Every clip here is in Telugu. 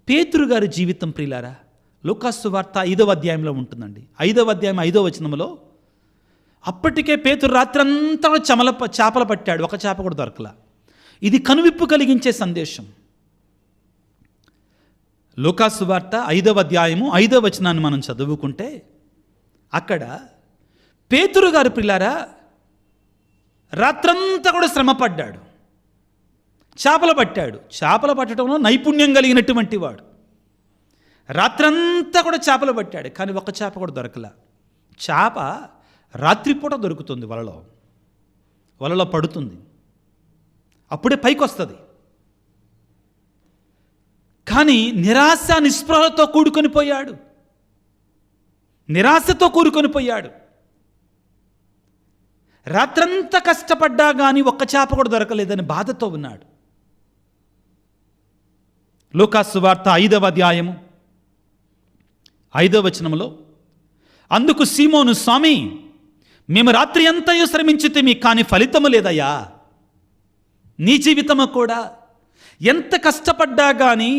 పేతురు గారి జీవితం ప్రియులారా లూకాసు సువార్త 5వ అధ్యాయంలో ఉంటుందండి. 5వ అధ్యాయం 5వ వచనంలో అప్పటికే పేతురు రాత్రంతా చేపలు పట్టాడు, ఒక చేప కూడా దొరకలా. ఇది కనువిప్పు కలిగించే సందేశం. లూకాసు సువార్త 5వ అధ్యాయము 5వ వచనాన్ని మనం చదువుకుంటే అక్కడ పేతురు గారు ప్రియులారా రాత్రంతా కూడా శ్రమపడ్డాడు, చేపలు పట్టాడు. చేపలు పట్టడంలో నైపుణ్యం కలిగినటువంటి వాడు. రాత్రంతా కూడా చేపలు పట్టాడు, కానీ ఒక్క చేప కూడా దొరకలా. చేప రాత్రిపూట దొరుకుతుంది, వలలో పడుతుంది, అప్పుడే పైకి వస్తుంది. కానీ నిరాశ నిస్పృహలతో కూడుకొని పోయాడు, నిరాశతో కూడుకొని పోయాడు. రాత్రంతా కష్టపడ్డా కానీ ఒక్క చేప కూడా దొరకలేదని బాధతో ఉన్నాడు. లూకాసు సువార్త 5వ అధ్యాయము 5వ వచనములో అందుకు సీమోను, స్వామి మేము రాత్రి అంతయు శ్రమించితిమి, కానీ ఫలితము లేదయ్యా. నీ జీవితము కూడా ఎంత కష్టపడ్డా కానీ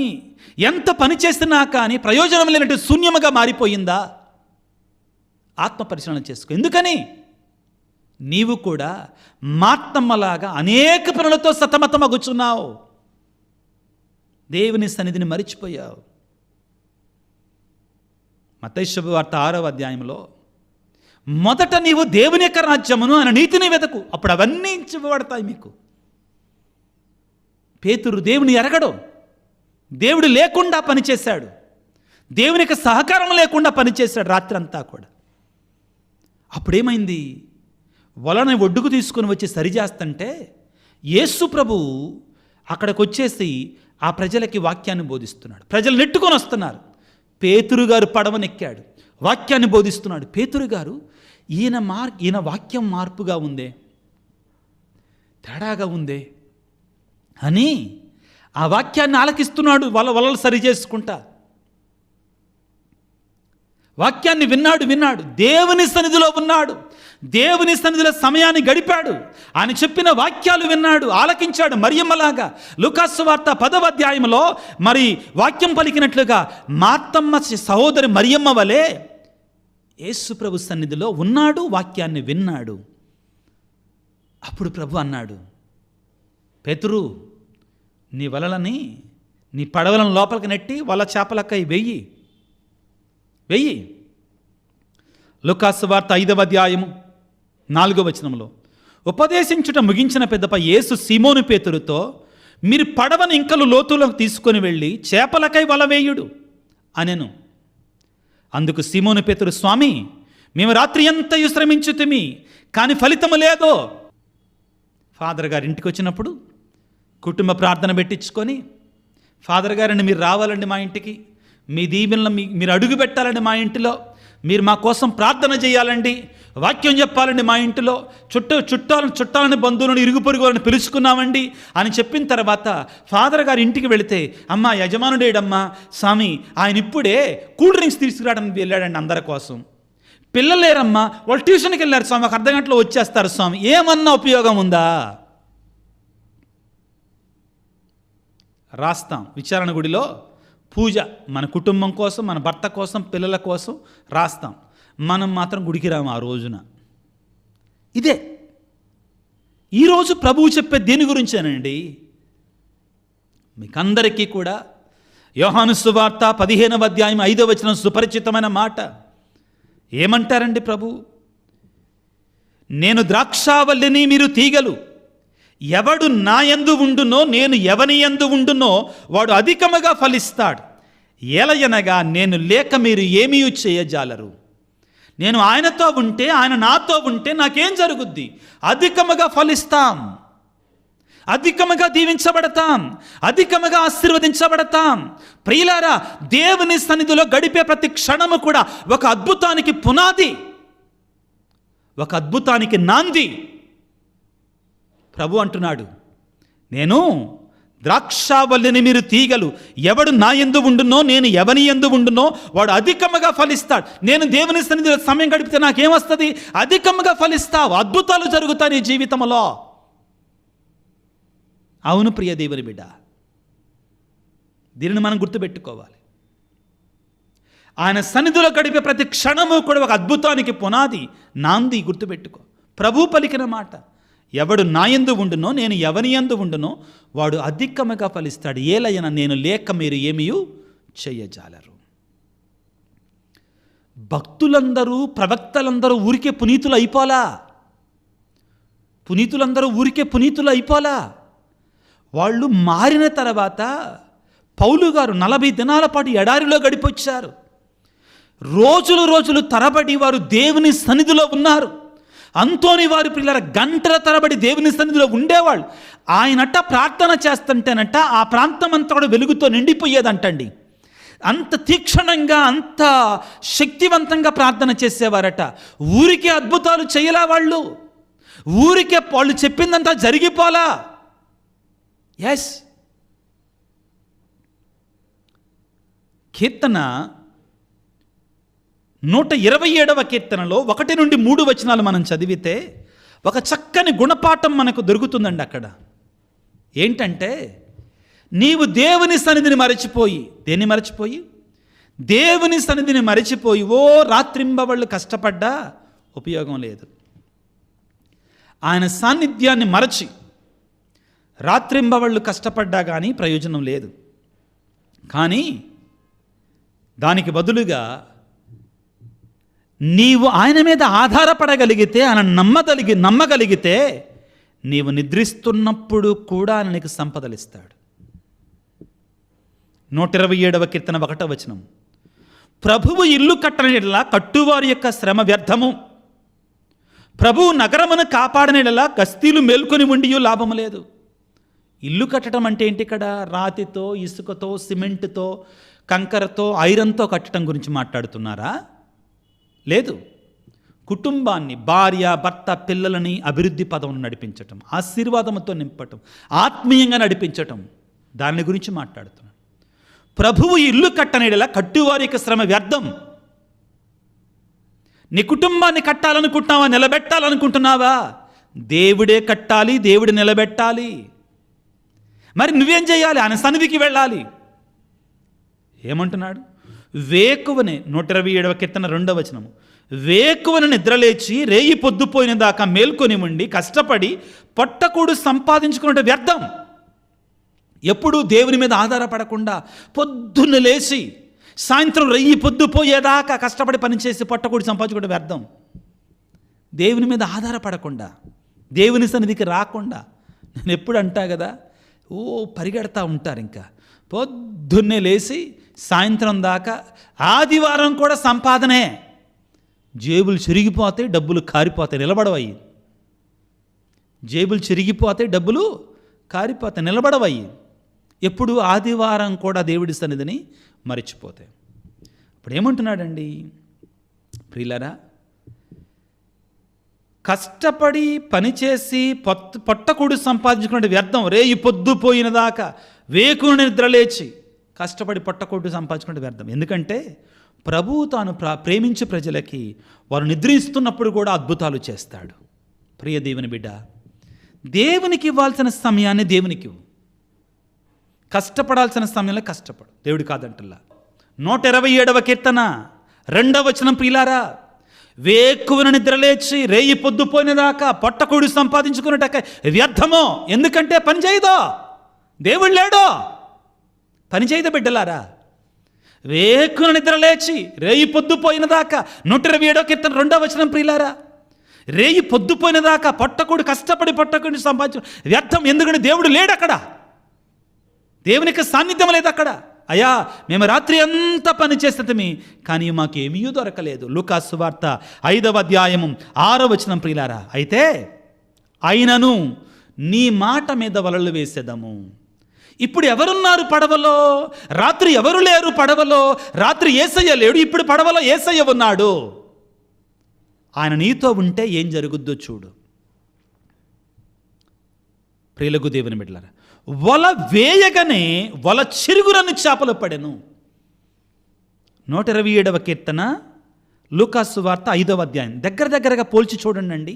ఎంత పని చేసినా కానీ ప్రయోజనం లేనట్టు శూన్యముగా మారిపోయిందా? ఆత్మ పరిశీలన చేసుకో. ఎందుకని? నీవు కూడా మార్తమ్మలాగా అనేక పనులతో సతమతమగుచున్నావు, దేవుని సన్నిధిని మరిచిపోయావు. మత్తయి శుభవార్త 6వ అధ్యాయంలో మొదట నీవు దేవుని యొక్క రాజ్యమును ఆయన నీతిని వెతకు, అప్పుడు అవన్నీ ఇవ్వబడతాయి మీకు. పేతురు దేవుని ఎరగడు, దేవుడు లేకుండా పనిచేశాడు, దేవునికి సహకారం లేకుండా పనిచేశాడు రాత్రంతా కూడా. అప్పుడేమైంది? వలని ఒడ్డుకు తీసుకొని వచ్చి సరిచేస్తుంటే యేసు ప్రభు అక్కడికి వచ్చేసి ఆ ప్రజలకి వాక్యాన్ని బోధిస్తున్నాడు. ప్రజలు నెట్టుకొని వస్తున్నారు. పేతురు గారు పడవనెక్కాడు, వాక్యాన్ని బోధిస్తున్నాడు. పేతురు గారు ఈయన వాక్యం మార్పుగా ఉందే, తేడాగా ఉందే అని ఆ వాక్యాన్ని ఆలకిస్తున్నాడు. వలలు సరి చేసుకుంటా వాక్యాన్ని విన్నాడు. దేవుని సన్నిధిలో ఉన్నాడు, దేవుని సన్నిధిలో సమయాన్ని గడిపాడు. ఆయన చెప్పిన వాక్యాలు విన్నాడు, ఆలకించాడు. మరియమ్మలాగా లూకాసు సువార్త 10వ అధ్యాయంలో మరి వాక్యం పలికినట్లుగా మార్తమ్మ సహోదరి మరియమ్మ వలె యేసు ప్రభు సన్నిధిలో ఉన్నాడు, వాక్యాన్ని విన్నాడు. అప్పుడు ప్రభు అన్నాడు, పేతురు నీ వలలని నీ పడవలను లోపలికి నెట్టి వల చేపలకై వెయ్యి. లూకాసు వార్త 5వ అధ్యాయము 4వ వచనంలో ఉపదేశించుట ముగించిన పెద్దప యేసు సీమోను పేతురుతో, మీరు పడవను ఇంకలు లోతులకు తీసుకొని వెళ్ళి చేపలకై వల వేయుడు అనెను. అందుకు సీమోను పేతురు, స్వామి మేము రాత్రి అంతయు శ్రమించుతిమి, కానీ ఫలితము లేదో. ఫాదర్ గారి ఇంటికి వచ్చినప్పుడు కుటుంబ ప్రార్థన పెట్టించుకొని, ఫాదర్ గారిని మీరు రావాలండి మా ఇంటికి, మీ దీవెనలు మీరు అడుగు పెట్టాలండి మా ఇంటిలో, మీరు మా కోసం ప్రార్థన చేయాలండి, వాక్యం చెప్పాలండి మా ఇంటిలో, చుట్టాలని బంధువులను ఇరుగు పొరుగులను పిలుచుకున్నామండి అని చెప్పిన తర్వాత ఫాదర్ గారి ఇంటికి వెళితే, అమ్మ యజమానుడేడమ్మా స్వామి, ఆయన ఇప్పుడే కూల్ డ్రింక్స్ తీసుకురావడానికి వెళ్ళాడండి అందరి కోసం. పిల్లలు లేరమ్మా, వాళ్ళు ట్యూషన్కి వెళ్ళారు స్వామి, ఒక అర్ధగంటలో వచ్చేస్తారు స్వామి. ఏమన్నా ఉపయోగం ఉందా? రాస్తాం విచారణ గుడిలో పూజ, మన కుటుంబం కోసం, మన భర్త కోసం, పిల్లల కోసం రాస్తాం. మనం మాత్రం గుడికి రాము ఆ రోజున. ఇదే ఈరోజు ప్రభువు చెప్పే దేని గురించేనండి? మీకందరికీ కూడా యోహాను సువార్త 15వ అధ్యాయం 5వ వచనం సుపరిచితమైన మాట. ఏమంటారండి ప్రభు? నేను ద్రాక్షావల్లిని, మీరు తీగలు. ఎవడు నా యందు ఉండునో, నేను ఎవని యందు ఉండునో వాడు అధికముగా ఫలిస్తాడు. ఏలయనగా నేను లేక మీరు ఏమీ చేయజాలరు. నేను ఆయనతో ఉంటే, ఆయన నాతో ఉంటే నాకేం జరుగుద్ది? అధికముగా ఫలిస్తాం, అధికముగా దీవించబడతాం, అధికముగా ఆశీర్వదించబడతాం. ప్రియులారా, దేవుని సన్నిధిలో గడిపే ప్రతి క్షణము కూడా ఒక అద్భుతానికి పునాది, ఒక అద్భుతానికి నాంది. ప్రభు అంటున్నాడు, నేను ద్రాక్షావల్లిని, మీరు తీగలు. ఎవడు నా యందు ఉండునో, నేను ఎవని యందు ఉండునో వాడు అధికముగా ఫలిస్తాడు. నేను దేవుని సన్నిధిలో సమయం గడిపితే నాకేమొస్తుంది? అధికముగా ఫలిస్తావు, అద్భుతాలు జరుగుతాయి నీ జీవితంలో. అవును ప్రియ దేవుని బిడ్డ, దీనిని మనం గుర్తుపెట్టుకోవాలి. ఆయన సన్నిధిలో గడిపే ప్రతి క్షణము కూడా ఒక అద్భుతానికి పునాది, నాంది. గుర్తుపెట్టుకో, ప్రభు పలికిన మాట, ఎవడు నా యందు ఉండునో నేను ఎవని యందు ఉండునో వాడు అధికముగా ఫలిస్తాడు. ఏలయన నేను లేక మీరు ఏమీయూ చెయ్యజాలరు. భక్తులందరూ, ప్రవక్తలందరూ ఊరికే పునీతులు అయిపోలా. పునీతులందరూ ఊరికే పునీతులు అయిపోలా. వాళ్ళు మారిన తర్వాత పౌలు గారు 40 దినాల పాటు ఎడారిలో గడిపొచ్చారు. రోజులు తరబడి వారు దేవుని సన్నిధిలో ఉన్నారు. అంతోని వారి పిల్లల గంటల తరబడి దేవుని సన్నిధిలో ఉండేవాళ్ళు. ఆయనట ప్రార్థన చేస్తుంటేనట ఆ ప్రాంతం అంతా కూడా వెలుగుతో నిండిపోయేదంటండి. అంత తీక్షణంగా, అంత శక్తివంతంగా ప్రార్థన చేసేవారట. ఊరికే అద్భుతాలు చేయలా వాళ్ళు. ఊరికే వాళ్ళు చెప్పిందంతా జరిగిపోలా. ఎస్, కీర్తన 127వ కీర్తనలో 1 నుండి 3 వచనాలు మనం చదివితే ఒక చక్కని గుణపాఠం మనకు దొరుకుతుందండి అక్కడ. ఏంటంటే, నీవు దేవుని సన్నిధిని మరచిపోయి, దేన్ని మరచిపోయి? దేవుని సన్నిధిని మరచిపోయి ఓ రాత్రింబవళ్ళు కష్టపడ్డా ఉపయోగం లేదు. ఆయన సాన్నిధ్యాన్ని మరచి రాత్రింబవళ్ళు కష్టపడ్డా కానీ ప్రయోజనం లేదు. కానీ దానికి బదులుగా నీవు ఆయన మీద ఆధారపడగలిగితే, ఆయన నమ్మగలిగితే నీవు నిద్రిస్తున్నప్పుడు కూడా ఆయన నీకు సంపదలిస్తాడు. 127వ కీర్తన 1వ వచనం, ప్రభువు ఇల్లు కట్టనిలా కట్టువారి యొక్క శ్రమ వ్యర్థము, ప్రభువు నగరమును కాపాడనిలా గస్తీలు మేల్కొని ఉండియో లాభము లేదు. ఇల్లు కట్టడం అంటే ఏంటి? ఇక్కడ రాతితో, ఇసుకతో, సిమెంట్తో, కంకరతో, ఐరన్తో కట్టడం గురించి మాట్లాడుతున్నారా? లేదు. కుటుంబాన్ని, భార్య, భర్త, పిల్లలని అభివృద్ధి పదం నడిపించటం, ఆశీర్వాదంతో నింపటం, ఆత్మీయంగా నడిపించటం, దాని గురించి మాట్లాడుతున్నాడు. ప్రభువు ఇల్లు కట్టనేలా కట్టువారికి శ్రమ వ్యర్థం. నీ కుటుంబాన్ని కట్టాలనుకుంటున్నావా? నిలబెట్టాలనుకుంటున్నావా? దేవుడే కట్టాలి, దేవుడు నిలబెట్టాలి. మరి నువ్వేం చేయాలి? ఆయన సన్నిధికి వెళ్ళాలి. ఏమంటున్నాడు? వేకువనే 127వ కీర్తన 2వ వచనము, వేకువన నిద్రలేచి రేయి పొద్దుపోయిన దాకా మేల్కొని ఉండి కష్టపడి పొట్టకూడు సంపాదించుకున్నట్టు వ్యర్థం. ఎప్పుడూ దేవుని మీద ఆధారపడకుండా పొద్దున్న లేచి సాయంత్రం రెయ్యి పొద్దుపోయేదాకా కష్టపడి పనిచేసి పొట్టకూడి సంపాదించుకుంటే వ్యర్థం. దేవుని మీద ఆధారపడకుండా, దేవుని సన్నిధికి రాకుండా, నేను ఎప్పుడు అంటా కదా, పరిగెడతా ఉంటారు. ఇంకా పొద్దున్నే లేచి సాయంత్రం దాకా, ఆదివారం కూడా సంపాదనే. జేబులు చిరిగిపోతాయి, డబ్బులు కారిపోతాయి, నిలబడవయ్యి. జేబులు చిరిగిపోతాయి, డబ్బులు కారిపోతాయి, నిలబడవయ్యి. ఎప్పుడు? ఆదివారం కూడా దేవుడి సన్నిధిని మరిచిపోతాయి. ఇప్పుడు ఏమంటున్నాడండి ప్రియులారా? కష్టపడి పనిచేసి పొట్టకూడు సంపాదించుకునే వ్యర్థం. రేయి పొద్దుపోయిన దాకా వేకుని నిద్రలేచి కష్టపడి పొట్టకూడు సంపాదించుకునే వ్యర్థం. ఎందుకంటే ప్రభువు తాను ప్రేమించే ప్రజలకి వారు నిద్రిస్తున్నప్పుడు కూడా అద్భుతాలు చేస్తాడు. ప్రియ దేవుని బిడ్డ, దేవునికి ఇవ్వాల్సిన సమయాన్ని దేవునికి ఇవ్వు. కష్టపడాల్సిన సమయంలో కష్టపడు, దేవుడు కాదంటల్లా. 127వ కీర్తన 2వ వచనం, ప్రియులారా, వేకువన నిద్రలేచి రేయి పొద్దుపోయిన దాకా పొట్టకూడు సంపాదించుకున్నట్ట వ్యర్థమో. ఎందుకంటే పని చేయదో, దేవుడు లేడో, పని చేయదో బిడ్డలారా. వేకున నిద్రలేచి రేయి పొద్దుపోయిన దాకా 127వ కీర్తన 2వ వచనం, ప్రియులారా, రేయి పొద్దుపోయిన దాకా పొట్టకూడు కష్టపడి పొట్టకూడి సంపాదించు వ్యర్థం. ఎందుకంటే దేవుడు లేడు అక్కడ, దేవునికి సాన్నిధ్యం లేదు అక్కడ. అయ్యా, మేము రాత్రి అంతా పని చేస్తేమి కానీ మాకేమీ దొరకలేదు. లూకాసు సువార్త 5వ అధ్యాయము 6వ వచనం, ప్రియులారా, అయితే అయినను నీ మాట మీద వలలు వేసేదము. ఇప్పుడు ఎవరున్నారు పడవలో? రాత్రి ఎవరు లేరు పడవలో. రాత్రి యేసయ్య లేడు, ఇప్పుడు పడవలో యేసయ్య ఉన్నాడు. ఆయన నీతో ఉంటే ఏం జరుగుద్దో చూడు. ప్రియులకు దేవుని బిడ్డలారా, వల వేయగానే వల చిరుగురని చేపలు పడెను. 127వ కీర్తన, లూకాసు వార్త 5వ అధ్యాయం దగ్గరగా పోల్చి చూడండి,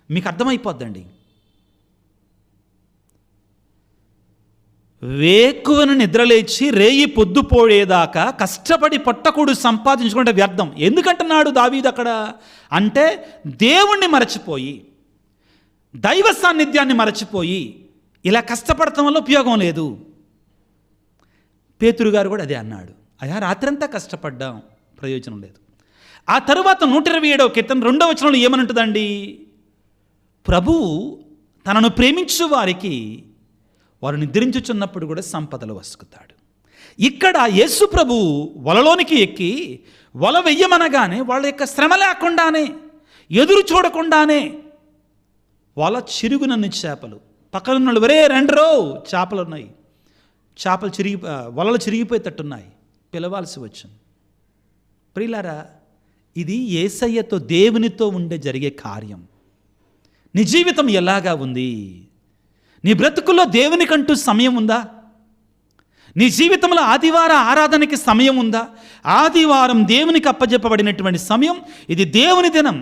మీకు అర్థమైపోద్దండి. వేకువను నిద్రలేచి రేయి పొద్దుపోయేదాకా కష్టపడి పొట్టకూడు సంపాదించుకుంటే వ్యర్థం. ఎందుకంటున్నాడు దావీదు అక్కడ అంటే, దేవుణ్ణి మరచిపోయి, దైవ సాన్నిధ్యాన్ని మరచిపోయి ఇలా కష్టపడటం వల్ల ఉపయోగం లేదు. పేతురు గారు కూడా అదే అన్నాడు, అయ్యా రాత్రంతా కష్టపడ్డాం, ప్రయోజనం లేదు. ఆ తరువాత 127వ కీర్తన 2వ వచనంలో ఏమనుంటుందండి, ప్రభువు తనను ప్రేమించు వారికి వారు నిద్రించుచున్నప్పుడు కూడా సంపదలు వసుకుతాడు. ఇక్కడ యేసు ప్రభువు వలలోనికి ఎక్కి వల వెయ్యమనగానే వాళ్ళ యొక్క శ్రమ లేకుండానే, ఎదురు చూడకుండానే వల చిరుగునన్ని చేపలు పక్కనున్న వరే రెండరో చేపలు ఉన్నాయి, చేపలు వలలు చిరిగిపోయేటట్టున్నాయి, పిలవాల్సి వచ్చింది. ప్రియులారా, ఇది యేసయ్యతో దేవునితో ఉండే జరిగే కార్యం. నీ జీవితం ఎలాగా ఉంది? నీ బ్రతుకుల్లో దేవునికంటూ సమయం ఉందా? నీ జీవితంలో ఆదివార ఆరాధనకి సమయం ఉందా? ఆదివారం దేవునికి అప్పజెప్పబడినటువంటి సమయం, ఇది దేవుని దినం.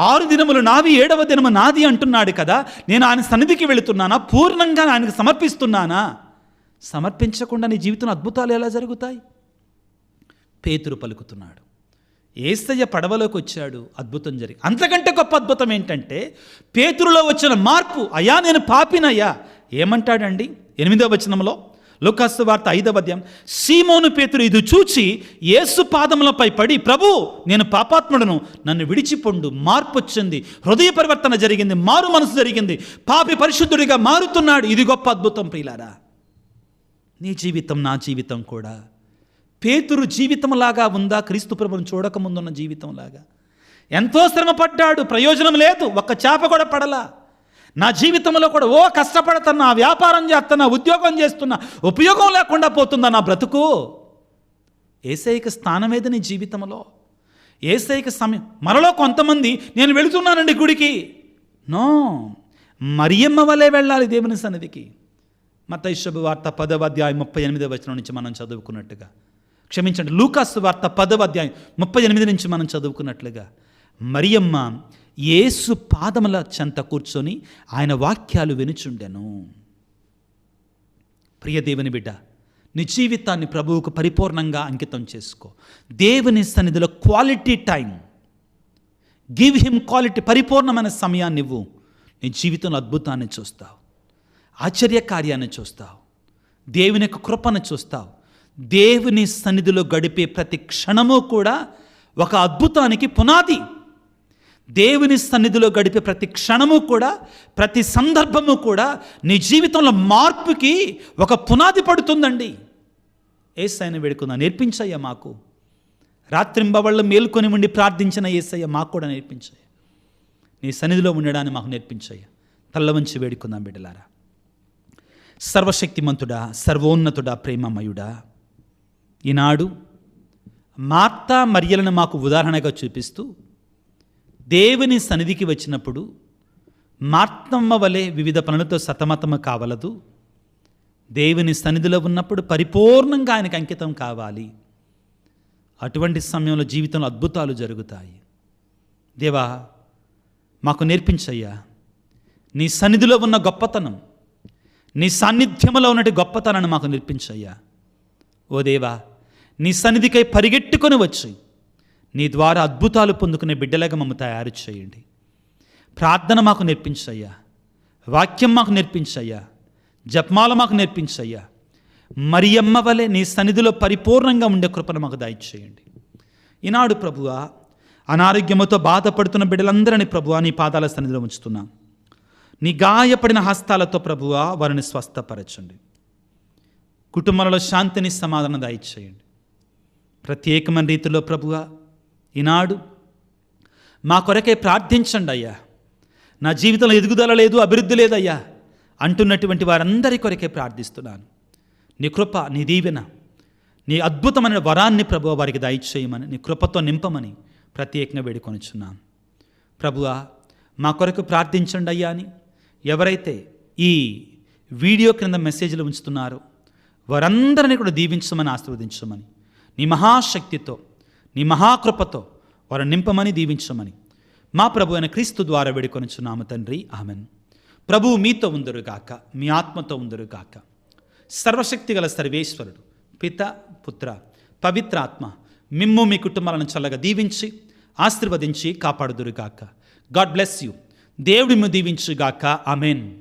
6 దినములు నావి, 7వ దినము నాది అంటున్నాడు కదా. నేను ఆయన సన్నిధికి వెళుతున్నానా? పూర్ణంగా ఆయనకు సమర్పిస్తున్నానా? సమర్పించకుండా నీ జీవితంలో అద్భుతాలు ఎలా జరుగుతాయి? పేతురు పలుకుతున్నాడు, యేసయ్య పడవలోకి వచ్చాడు, అద్భుతం జరిగింది. అంతకంటే గొప్ప అద్భుతం ఏంటంటే పేతురులో వచ్చిన మార్పు. అయ్యా నేను పాపినయ్యా. ఏమంటాడండి 8వ వచనంలో, లూకాసు వార్త 5వ అధ్యాయం, సీమోను పేతురు ఇది చూచి యేసు పాదములపై పడి, ప్రభు నేను పాపాత్ముడను, నన్ను విడిచిపొండు. మార్పు వచ్చింది, హృదయ పరివర్తన జరిగింది, మారు మనసు జరిగింది, పాపి పరిశుద్ధుడిగా మారుతున్నాడు. ఇది గొప్ప అద్భుతం. ప్రియులారా, నీ జీవితం నా జీవితం కూడా పేతురు జీవితంలాగా ఉందా? క్రీస్తు ప్రభువును చూడకముందున్న జీవితంలాగా? ఎంతో శ్రమపడ్డాడు, ప్రయోజనం లేదు, ఒక్క చేప కూడా పడలా. నా జీవితంలో కూడా కష్టపడుతున్నా, వ్యాపారం చేస్తున్నా, ఉద్యోగం చేస్తున్నా, ఉపయోగం లేకుండా పోతుందా నా బ్రతుకు? యేసయ్యకి స్థానం ఏది నీ జీవితంలో? యేసయ్యకి సమయం. మనలో కొంతమంది నేను వెళుతున్నానండి గుడికి, నో, మరియమ్మ వలె వెళ్ళాలి దేవుని సన్నిధికి. మత్తయి శుభవార్త 10వ అధ్యాయం 38వ వచనం నుంచి మనం చదువుకున్నట్టుగా, క్షమించండి, లూకాసు వార్త 10వ అధ్యాయం 38 నుంచి మనం చదువుకున్నట్లుగా, మరియమ్మ యేసు పాదముల చెంత కూర్చొని ఆయన వాక్యాలు వినుచుండెను. ప్రియ దేవుని బిడ్డ, నీ జీవితాన్ని ప్రభువుకు పరిపూర్ణంగా అంకితం చేసుకో. దేవుని సన్నిధిలో quality time, give him quality, పరిపూర్ణమైన సమయాన్ని ఇవ్వు. నీ జీవితంలో అద్భుతాన్ని చూస్తావు, ఆశ్చర్యకార్యాన్ని చూస్తావు, దేవుని యొక్క కృపను చూస్తావు. దేవుని సన్నిధిలో గడిపే ప్రతి క్షణము కూడా ఒక అద్భుతానికి పునాది. దేవుని సన్నిధిలో గడిపే ప్రతి క్షణము కూడా, ప్రతి సందర్భము కూడా నీ జీవితంలో మార్పుకి ఒక పునాది పడుతుందండి. యేసయ్యను వేడుకుందాం, నేర్పించయ్యా మాకు. రాత్రింబవళ్ళు మేల్కొని ఉండి ప్రార్థించిన యేసయ్య మాకు కూడా నేర్పించయ్యా. నీ సన్నిధిలో ఉండడాన్ని మాకు నేర్పించయ్యా. తల్ల వంచి వేడుకుందాం బిడ్డలారా. సర్వశక్తిమంతుడా, సర్వోన్నతుడా, ప్రేమమయుడా, ఈనాడు మార్తా మరియలను మాకు ఉదాహరణగా చూపిస్తూ దేవుని సన్నిధికి వచ్చినప్పుడు మార్తమ్మ వలె వివిధ పనులతో సతమతము కావలదు. దేవుని సన్నిధిలో ఉన్నప్పుడు పరిపూర్ణంగా ఆయనకు అంకితం కావాలి. అటువంటి సమయంలో జీవితంలో అద్భుతాలు జరుగుతాయి. దేవా, మాకు నేర్పించయ్యా. నీ సన్నిధిలో ఉన్న గొప్పతనం, నీ సాన్నిధ్యంలో ఉన్నటి గొప్పతనాన్ని మాకు నేర్పించయ్యా. ఓ దేవా, నీ సన్నిధికై పరిగెట్టుకొని వచ్చి నీ ద్వారా అద్భుతాలు పొందుకునే బిడ్డలాగా మమ్మల్ని తయారు చేయండి. ప్రార్థన మాకు నేర్పించయ్యా, వాక్యం మాకు నేర్పించయ్యా, జపమాల మాకు నేర్పించయ్యా. మరియమ్మ వలె నీ సన్నిధిలో పరిపూర్ణంగా ఉండే కృపను మాకు దయచేయండి. ఈనాడు ప్రభువా, అనారోగ్యముతో బాధపడుతున్న బిడ్డలందరినీ ప్రభువా నీ పాదాల సన్నిధిలో ఉంచుతున్నాం. నీ గాయపడిన హస్తాలతో ప్రభువా వారిని స్వస్థపరచండి. కుటుంబాలలో శాంతిని, సమాధానం దయచేయండి. ప్రత్యేకమైన రీతిలో ప్రభువా ఈనాడు మా కొరకే ప్రార్థించండి అయ్యా. నా జీవితంలో ఎదుగుదల లేదు, అభివృద్ధి లేదయ్యా అంటున్నటువంటి వారందరి కొరకే ప్రార్థిస్తున్నాను. నీ కృప, నీ దీవెన, నీ అద్భుతమైన వరాన్ని ప్రభువా వారికి దయచేయమని, నీ కృపతో నింపమని ప్రత్యేకంగా వేడుకొనిచున్నాను. ప్రభువా మా కొరకు ప్రార్థించండి అయ్యా అని ఎవరైతే ఈ వీడియో క్రింద మెసేజ్లు ఉంచుతున్నారో వారందరినీ కూడా దీవించమని, ఆశీర్వదించమని, నీ మహాశక్తితో, నీ మహాకృపతో వారు నింపమని, దీవించమని మా ప్రభు అయిన క్రీస్తు ద్వారా వేడుకొనిచున్నాము తండ్రి. ఆమెన్. ప్రభువు మీతో ఉందరుగాక, మీ ఆత్మతో ఉందరుగాక. సర్వశక్తి గల సర్వేశ్వరుడు పిత, పుత్ర, పవిత్రాత్మ మిమ్ము మీ కుటుంబాలను చల్లగా దీవించి ఆశీర్వదించి కాపాడుదురుగాక. God bless you. దేవుడి దీవించుగాక. ఆమెన్.